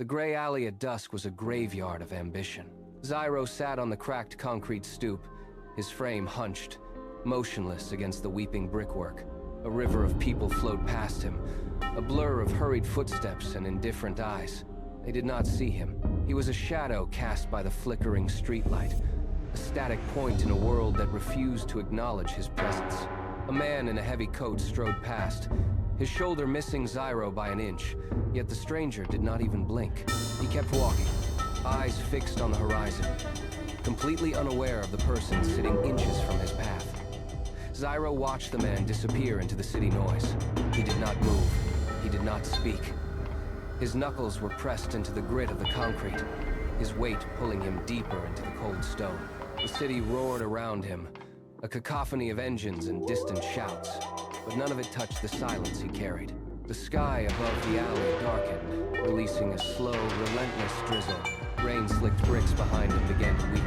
The gray alley at dusk was a graveyard of ambition. Zyro sat on the cracked concrete stoop, his frame hunched, motionless against the weeping brickwork. A river of people flowed past him, a blur of hurried footsteps and indifferent eyes. They did not see him. He was a shadow cast by the flickering streetlight, a static point in a world that refused to acknowledge his presence. A man in a heavy coat strode past, his shoulder missing Zyro by an inch, yet the stranger did not even blink. He kept walking, eyes fixed on the horizon, completely unaware of the person sitting inches from his path. Zyro watched the man disappear into the city noise. He did not move. He did not speak. His knuckles were pressed into the grit of the concrete, his weight pulling him deeper into the cold stone. The city roared around him, a cacophony of engines and distant shouts, but none of it touched the silence he carried. The sky above the alley darkened, releasing a slow, relentless drizzle. Rain-slicked bricks behind him began to weep,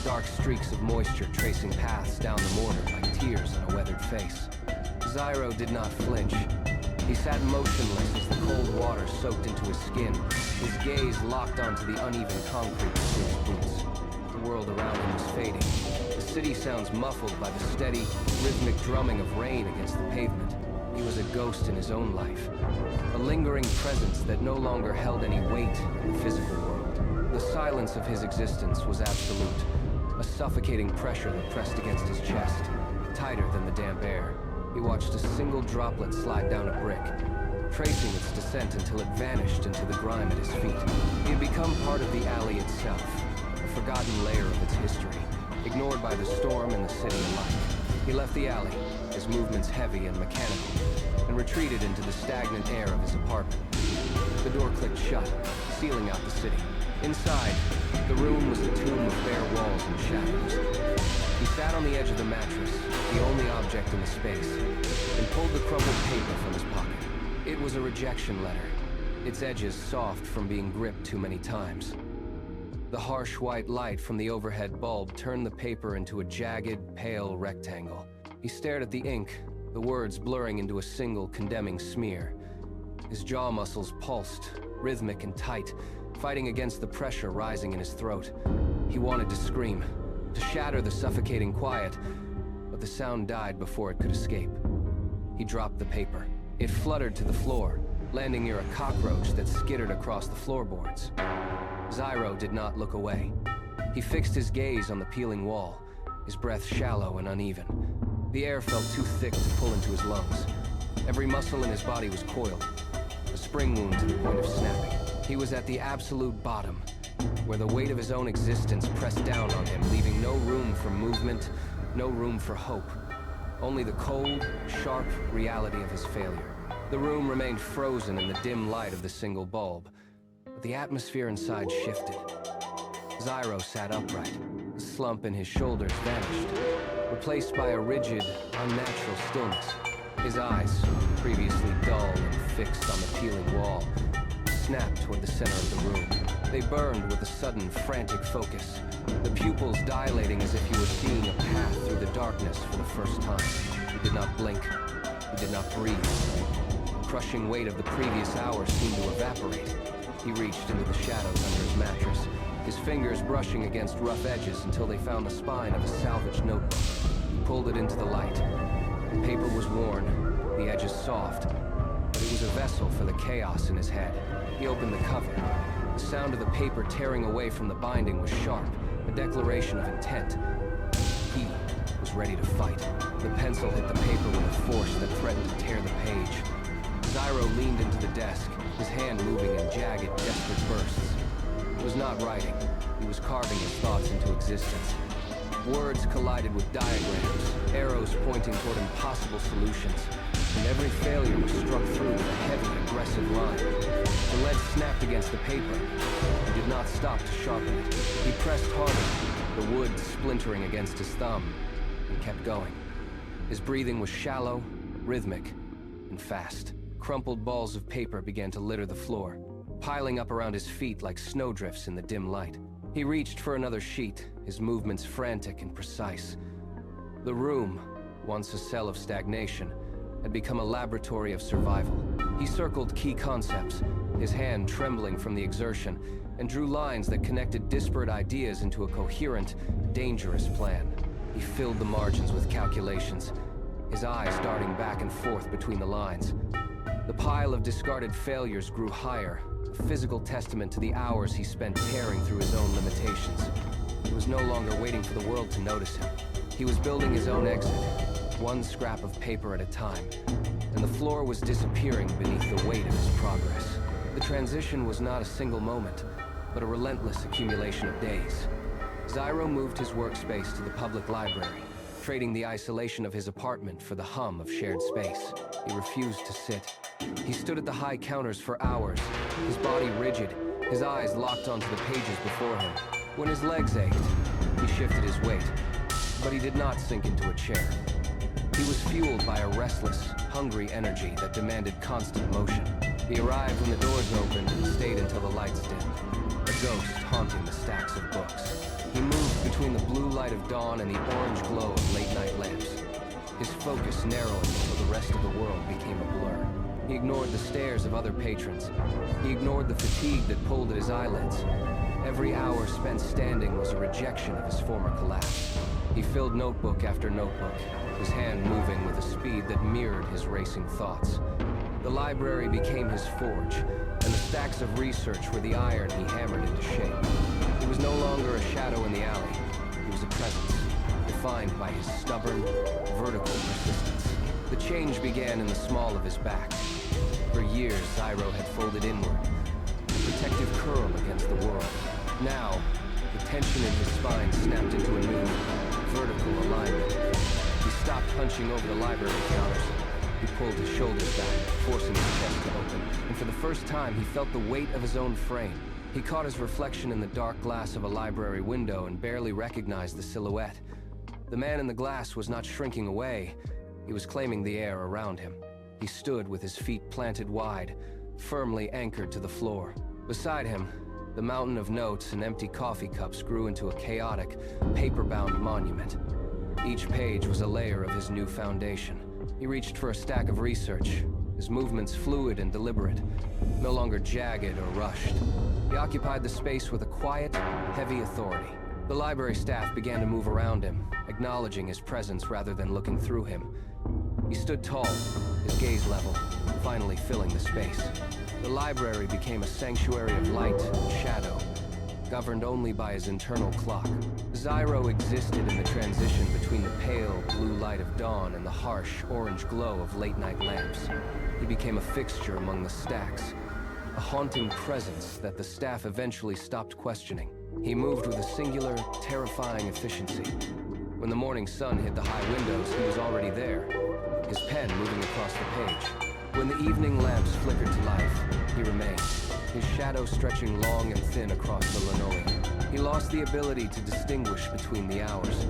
dark streaks of moisture tracing paths down the mortar like tears on a weathered face. Zyro did not flinch. He sat motionless as the cold water soaked into his skin, his gaze locked onto the uneven concrete of his boots. The world around him was fading, the city sounds muffled by the steady, rhythmic drumming of rain against the pavement. He was a ghost in his own life, a lingering presence that no longer held any weight in the physical world. The silence of his existence was absolute, a suffocating pressure that pressed against his chest, tighter than the damp air. He watched a single droplet slide down a brick, tracing its descent until it vanished into the grime at his feet. He had become part of the alley itself, a forgotten layer of its history, ignored by the storm and the city alike. He left the alley, his movements heavy and mechanical, and retreated into the stagnant air of his apartment. The door clicked shut, sealing out the city. Inside, the room was a tomb of bare walls and shadows. He sat on the edge of the mattress, the only object in the space, and pulled the crumpled paper from his pocket. It was a rejection letter, its edges soft from being gripped too many times. The harsh white light from the overhead bulb turned the paper into a jagged, pale rectangle. He stared at the ink, the words blurring into a single condemning smear. His jaw muscles pulsed, rhythmic and tight, fighting against the pressure rising in his throat. He wanted to scream, to shatter the suffocating quiet, but the sound died before it could escape. He dropped the paper. It fluttered to the floor, landing near a cockroach that skittered across the floorboards. Zyro did not look away. He fixed his gaze on the peeling wall, his breath shallow and uneven. The air felt too thick to pull into his lungs. Every muscle in his body was coiled, a spring wound to the point of snapping. He was at the absolute bottom, where the weight of his own existence pressed down on him, leaving no room for movement, no room for hope. Only the cold, sharp reality of his failure. The room remained frozen in the dim light of the single bulb, but the atmosphere inside shifted. Zyro sat upright. The slump in his shoulders vanished, replaced by a rigid, unnatural stillness. His eyes, previously dull and fixed on the peeling wall, snapped toward the center of the room. They burned with a sudden, frantic focus, the pupils dilating as if he were seeing a path through the darkness for the first time. He did not blink. He did not breathe. The crushing weight of the previous hour seemed to evaporate. He reached into the shadows under his mattress, his fingers brushing against rough edges until they found the spine of a salvaged notebook. He pulled it into the light. The paper was worn, the edges soft, but it was a vessel for the chaos in his head. He opened the cover. The sound of the paper tearing away from the binding was sharp, a declaration of intent. He was ready to fight. The pencil hit the paper with a force that threatened to tear the page. Zyro leaned into the desk, his hand moving in jagged, desperate bursts. He was not writing. He was carving his thoughts into existence. Words collided with diagrams, arrows pointing toward impossible solutions, and every failure was struck through with a heavy, aggressive line. The lead snapped against the paper. He did not stop to sharpen it. He pressed harder, the wood splintering against his thumb, and kept going. His breathing was shallow, rhythmic, and fast. Crumpled balls of paper began to litter the floor, piling up around his feet like snowdrifts in the dim light. He reached for another sheet, his movements frantic and precise. The room, once a cell of stagnation, had become a laboratory of survival. He circled key concepts, his hand trembling from the exertion, and drew lines that connected disparate ideas into a coherent, dangerous plan. He filled the margins with calculations, his eyes darting back and forth between the lines. The pile of discarded failures grew higher, a physical testament to the hours he spent tearing through his own limitations. He was no longer waiting for the world to notice him. He was building his own exit, one scrap of paper at a time, and the floor was disappearing beneath the weight of his progress. The transition was not a single moment, but a relentless accumulation of days. Zyro moved his workspace to the public library, trading the isolation of his apartment for the hum of shared space. He refused to sit. He stood at the high counters for hours, his body rigid, his eyes locked onto the pages before him. When his legs ached, he shifted his weight, but he did not sink into a chair. He was fueled by a restless, hungry energy that demanded constant motion. He arrived when the doors opened and stayed until the lights dimmed, a ghost haunting the stacks of books. He moved between the blue light of dawn and the orange glow of late-night lamps, his focus narrowing until the rest of the world became a blur. He ignored the stares of other patrons. He ignored the fatigue that pulled at his eyelids. Every hour spent standing was a rejection of his former collapse. He filled notebook after notebook, his hand moving with a speed that mirrored his racing thoughts. The library became his forge, and the stacks of research were the iron he hammered into shape. He was no longer a shadow in the alley. He was a presence, defined by his stubborn, vertical persistence. The change began in the small of his back. For years, Zyro had folded inward, a protective curl against the world. Now, the tension in his spine snapped into a new, vertical alignment. He stopped hunching over the library counters. He pulled his shoulders back, forcing his chest to open, and for the first time, he felt the weight of his own frame. He caught his reflection in the dark glass of a library window and barely recognized the silhouette. The man in the glass was not shrinking away. He was claiming the air around him. He stood with his feet planted wide, firmly anchored to the floor. Beside him, the mountain of notes and empty coffee cups grew into a chaotic, paper-bound monument. Each page was a layer of his new foundation. He reached for a stack of research, his movements fluid and deliberate, no longer jagged or rushed. He occupied the space with a quiet, heavy authority. The library staff began to move around him, acknowledging his presence rather than looking through him. He stood tall, his gaze level, finally filling the space. The library became a sanctuary of light and shadow, governed only by his internal clock. Zyro existed in the transition between the pale blue light of dawn and the harsh orange glow of late-night lamps. He became a fixture among the stacks, a haunting presence that the staff eventually stopped questioning. He moved with a singular, terrifying efficiency. When the morning sun hit the high windows, he was already there, his pen moving across the page. When the evening lamps flickered to life, he remained, his shadow stretching long and thin across the linoleum. He lost the ability to distinguish between the hours.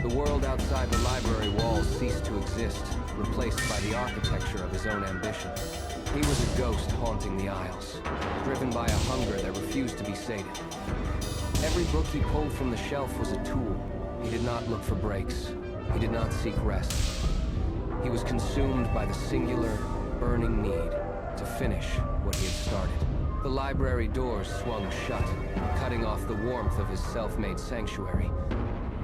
The world outside the library walls ceased to exist, replaced by the architecture of his own ambition. He was a ghost haunting the aisles, driven by a hunger that refused to be sated. Every book he pulled from the shelf was a tool. He did not look for breaks. He did not seek rest. He was consumed by the singular, burning need to finish what he had started. The library doors swung shut, cutting off the warmth of his self-made sanctuary.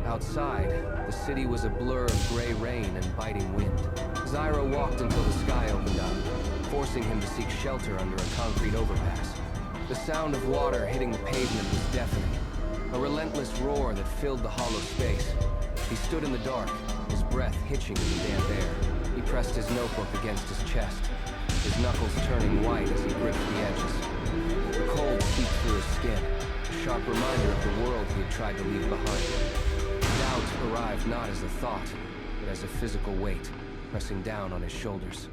Outside, the city was a blur of gray rain and biting wind. Zyro walked until the sky opened up, forcing him to seek shelter under a concrete overpass. The sound of water hitting the pavement was deafening, a relentless roar that filled the hollow space. He stood in the dark, his breath hitching in the damp air. He pressed his notebook against his chest, his knuckles turning white as he gripped the edges. The cold seeped through his skin, a sharp reminder of the world he had tried to leave behind. Doubt arrived not as a thought, but as a physical weight, pressing down on his shoulders.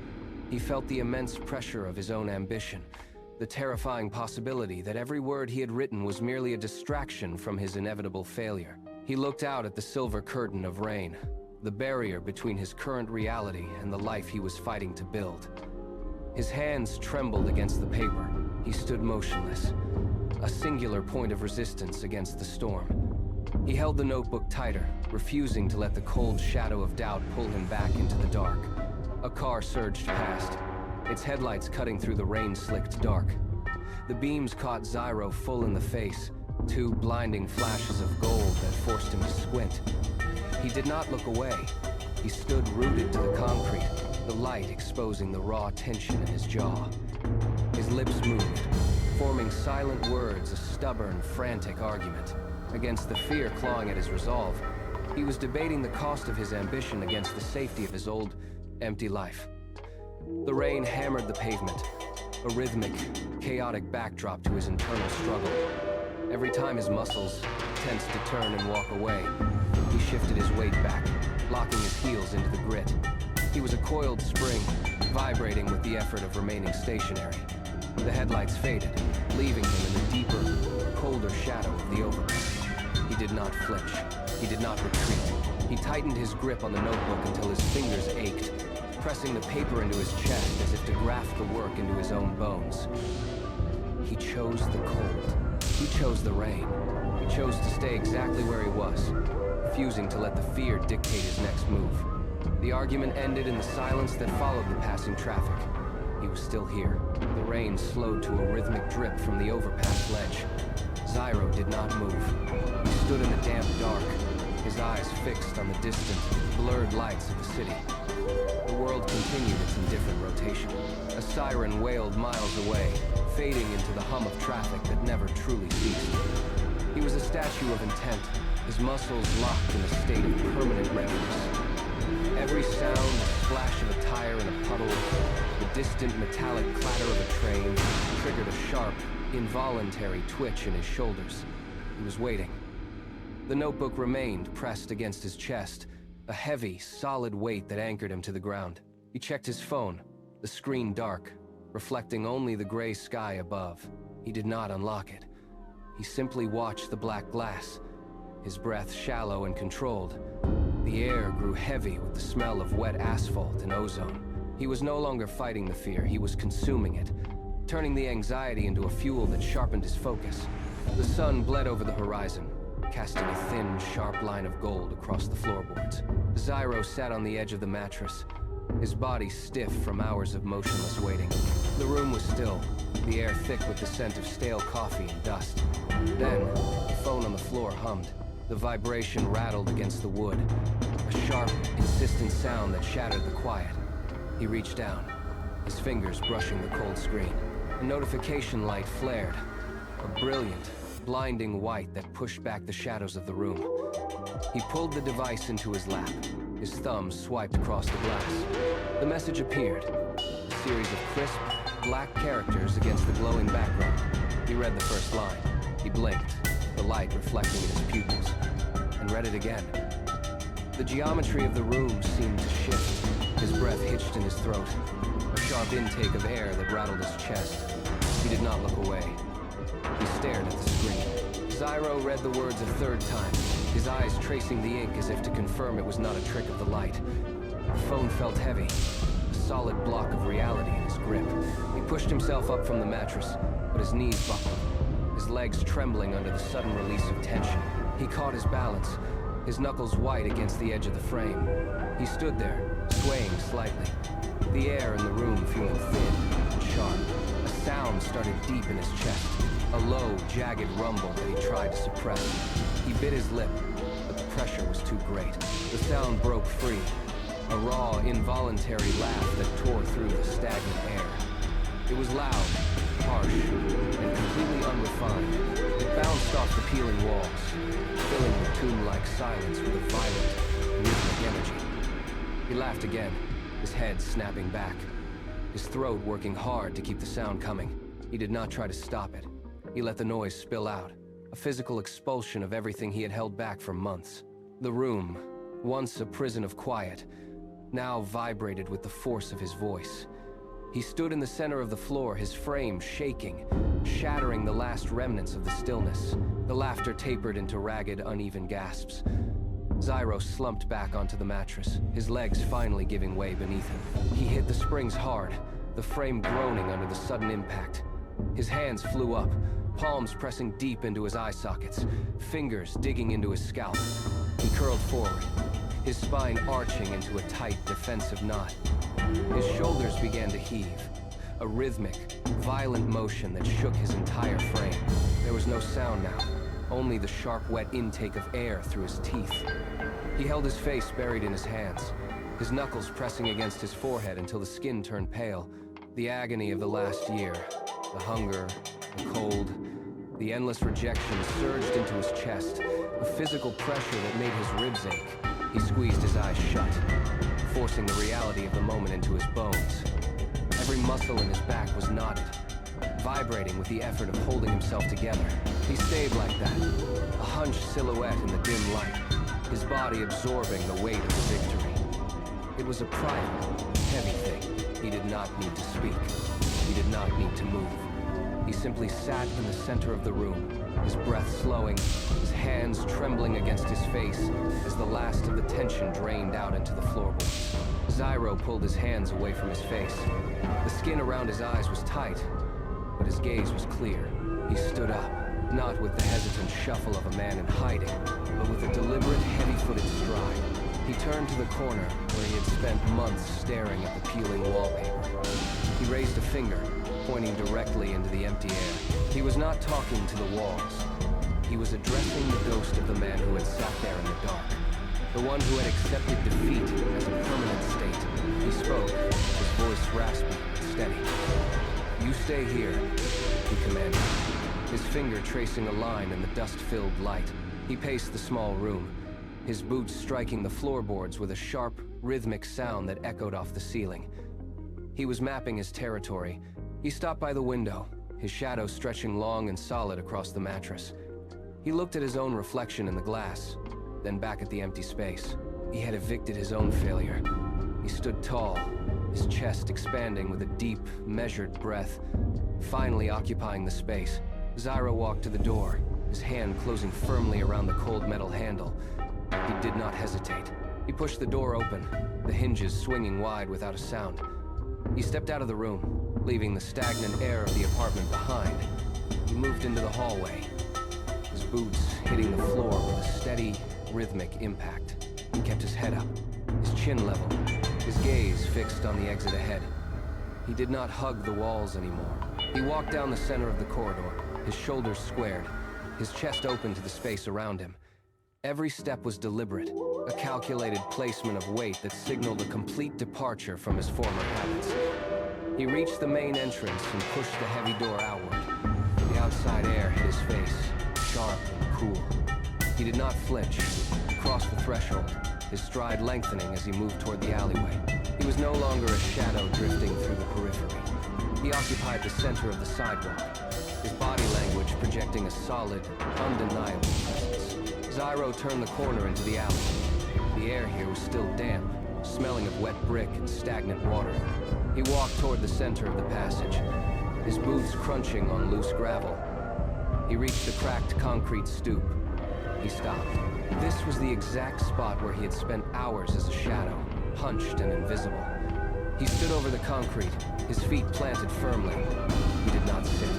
He felt the immense pressure of his own ambition, the terrifying possibility that every word he had written was merely a distraction from his inevitable failure. He looked out at the silver curtain of rain, the barrier between his current reality and the life he was fighting to build. His hands trembled against the paper. He stood motionless, a singular point of resistance against the storm. He held the notebook tighter, refusing to let the cold shadow of doubt pull him back into the dark. A car surged past, its headlights cutting through the rain-slicked dark. The beams caught Zyro full in the face, two blinding flashes of gold that forced him to squint. He did not look away. He stood rooted to the concrete, the light exposing the raw tension in his jaw. His lips moved, forming silent words, a stubborn, frantic argument. Against the fear clawing at his resolve, he was debating the cost of his ambition against the safety of his old, empty life. The rain hammered the pavement, a rhythmic, chaotic backdrop to his internal struggle. Every time his muscles tensed to turn and walk away, he shifted his weight back, locking his heels into the grit. He was a coiled spring, vibrating with the effort of remaining stationary. The headlights faded, leaving him in the deeper, colder shadow of the overpass. He did not flinch. He did not retreat. He tightened his grip on the notebook until his fingers ached, pressing the paper into his chest as if to graft the work into his own bones. He chose the cold. He chose the rain. He chose to stay exactly where he was, refusing to let the fear dictate his next move. The argument ended in the silence that followed the passing traffic. He was still here. The rain slowed to a rhythmic drip from the overpass ledge. Zyro did not move. He stood in the damp dark, his eyes fixed on the distant, blurred lights of the city. The world continued its indifferent rotation. A siren wailed miles away, fading into the hum of traffic that never truly ceased. He was a statue of intent, his muscles locked in a state of permanent readiness. Every sound, the splash of a tire in a puddle, the distant metallic clatter of a train, triggered a sharp, involuntary twitch in his shoulders. He was waiting. The notebook remained pressed against his chest, a heavy, solid weight that anchored him to the ground. He checked his phone, the screen dark, reflecting only the gray sky above. He did not unlock it. He simply watched the black glass, his breath shallow and controlled. The air grew heavy with the smell of wet asphalt and ozone. He was no longer fighting the fear, he was consuming it, turning the anxiety into a fuel that sharpened his focus. The sun bled over the horizon, casting a thin, sharp line of gold across the floorboards. Zyro sat on the edge of the mattress, his body stiff from hours of motionless waiting. The room was still, the air thick with the scent of stale coffee and dust. Then, the phone on the floor hummed. The vibration rattled against the wood, a sharp, insistent sound that shattered the quiet. He reached down, his fingers brushing the cold screen. A notification light flared, a brilliant, blinding white that pushed back the shadows of the room. He pulled the device into his lap, his thumb swiped across the glass. The message appeared, a series of crisp, black characters against the glowing background. He read the first line. He blinked, the light reflecting in his pupils, and read it again. The geometry of the room seemed to shift. His breath hitched in his throat, a sharp intake of air that rattled his chest. He did not look away. He stared at the screen. Zyro read the words a third time, his eyes tracing the ink as if to confirm it was not a trick of the light. The phone felt heavy, a solid block of reality in his grip. He pushed himself up from the mattress, but his knees buckled, his legs trembling under the sudden release of tension. He caught his balance, his knuckles white against the edge of the frame. He stood there, swaying slightly, the air in the room feeling thin and sharp. A sound started deep in his chest, a low, jagged rumble that he tried to suppress. He bit his lip, but the pressure was too great. The sound broke free, a raw, involuntary laugh that tore through the stagnant air. It was loud, harsh, and completely unrefined. It bounced off the peeling walls, filling the tomb-like silence with a violent, rhythmic energy. He laughed again, his head snapping back, his throat working hard to keep the sound coming. He did not try to stop it. He let the noise spill out, a physical expulsion of everything he had held back for months. The room, once a prison of quiet, now vibrated with the force of his voice. He stood in the center of the floor, his frame shaking, shattering the last remnants of the stillness. The laughter tapered into ragged, uneven gasps. Zyro slumped back onto the mattress, his legs finally giving way beneath him. He hit the springs hard, the frame groaning under the sudden impact. His hands flew up, palms pressing deep into his eye sockets, fingers digging into his scalp. He curled forward, his spine arching into a tight, defensive knot. His shoulders began to heave, a rhythmic, violent motion that shook his entire frame. There was no sound now, only the sharp, wet intake of air through his teeth. He held his face buried in his hands, his knuckles pressing against his forehead until the skin turned pale. The agony of the last year, the hunger, the cold, the endless rejection surged into his chest, a physical pressure that made his ribs ache. He squeezed his eyes shut, forcing the reality of the moment into his bones. Every muscle in his back was knotted, vibrating with the effort of holding himself together. He stayed like that, a hunched silhouette in the dim light, his body absorbing the weight of the victory. It was a private, heavy thing. He did not need to speak. He did not need to move. He simply sat in the center of the room, his breath slowing, his hands trembling against his face as the last of the tension drained out into the floorboards. Zyro pulled his hands away from his face. The skin around his eyes was tight, but his gaze was clear. He stood up, not with the hesitant shuffle of a man in hiding, but with a deliberate, heavy-footed stride. He turned to the corner where he had spent months staring at the peeling wallpaper. He raised a finger, pointing directly into the empty air. He was not talking to the walls. He was addressing the ghost of the man who had sat there in the dark, the one who had accepted defeat as a permanent state. He spoke, his voice raspy and steady. "You stay here," he commanded, his finger tracing a line in the dust-filled light. He paced the small room, his boots striking the floorboards with a sharp, rhythmic sound that echoed off the ceiling. He was mapping his territory. He stopped by the window, his shadow stretching long and solid across the mattress. He looked at his own reflection in the glass, then back at the empty space. He had evicted his own failure. He stood tall, his chest expanding with a deep, measured breath, finally occupying the space. Zyro walked to the door, his hand closing firmly around the cold metal handle. He did not hesitate. He pushed the door open, the hinges swinging wide without a sound. He stepped out of the room, leaving the stagnant air of the apartment behind. He moved into the hallway, his boots hitting the floor with a steady, rhythmic impact. He kept his head up, his chin level, his gaze fixed on the exit ahead. He did not hug the walls anymore. He walked down the center of the corridor, his shoulders squared, his chest open to the space around him. Every step was deliberate, a calculated placement of weight that signaled a complete departure from his former habits. He reached the main entrance and pushed the heavy door outward. The outside air hit his face, sharp and cool. He did not flinch, crossed the threshold, his stride lengthening as he moved toward the alleyway. He was no longer a shadow drifting through the periphery. He occupied the center of the sidewalk, his body language projecting a solid, undeniable presence. Zyro turned the corner into the alley. The air here was still damp, smelling of wet brick and stagnant water. He walked toward the center of the passage, his boots crunching on loose gravel. He reached the cracked concrete stoop. He stopped. This was the exact spot where he had spent hours as a shadow, hunched and invisible. He stood over the concrete, his feet planted firmly. He did not sit.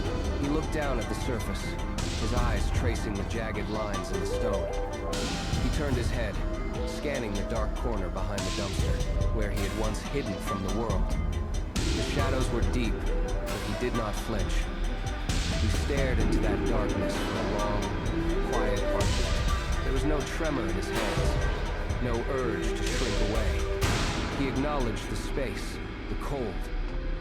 He looked down at the surface, his eyes tracing the jagged lines in the stone. He turned his head, scanning the dark corner behind the dumpster, where he had once hidden from the world. The shadows were deep, but he did not flinch. He stared into that darkness for a long, quiet heartbeat. There was no tremor in his hands, no urge to shrink away. He acknowledged the space, the cold,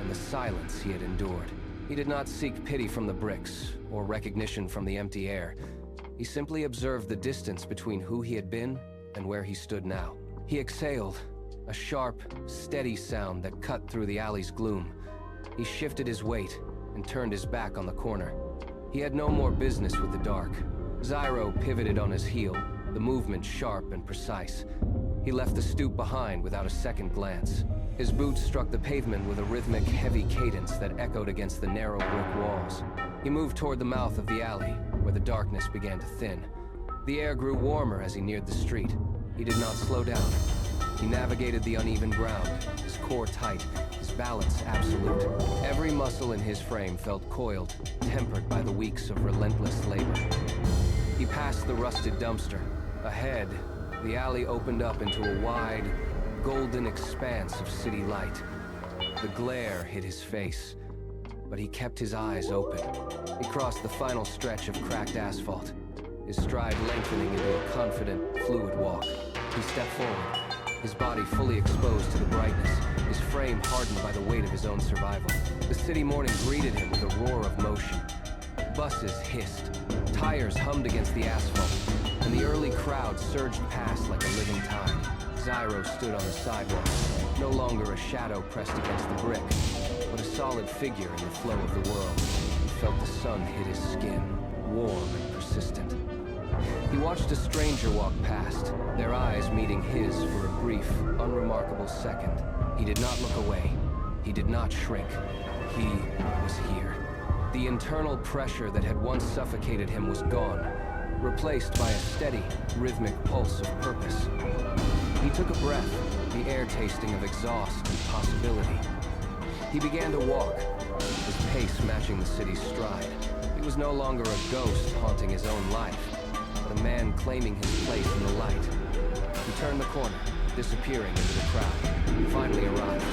and the silence he had endured. He did not seek pity from the bricks, or recognition from the empty air. He simply observed the distance between who he had been and where he stood now. He exhaled, a sharp, steady sound that cut through the alley's gloom. He shifted his weight and turned his back on the corner. He had no more business with the dark. Zyro pivoted on his heel, the movement sharp and precise. He left the stoop behind without a second glance. His boots struck the pavement with a rhythmic, heavy cadence that echoed against the narrow brick walls. He moved toward the mouth of the alley, where the darkness began to thin. The air grew warmer as he neared the street. He did not slow down. He navigated the uneven ground, his core tight, his balance absolute. Every muscle in his frame felt coiled, tempered by the weeks of relentless labor. He passed the rusted dumpster. Ahead, the alley opened up into a wide, golden expanse of city light. The glare hit his face, but he kept his eyes open. He crossed the final stretch of cracked asphalt, his stride lengthening into a confident, fluid walk. He stepped forward, his body fully exposed to the brightness, his frame hardened by the weight of his own survival. The city morning greeted him with a roar of motion. Buses hissed, tires hummed against the asphalt, and the early crowd surged past like a living tide. Zyro stood on the sidewalk, no longer a shadow pressed against the brick, but a solid figure in the flow of the world. He felt the sun hit his skin, warm and persistent. He watched a stranger walk past, their eyes meeting his for a brief, unremarkable second. He did not look away. He did not shrink. He was here. The internal pressure that had once suffocated him was gone, replaced by a steady, rhythmic pulse of purpose. He took a breath, the air tasting of exhaust and possibility. He began to walk, his pace matching the city's stride. He was no longer a ghost haunting his own life, but a man claiming his place in the light. He turned the corner, disappearing into the crowd, and finally arrived.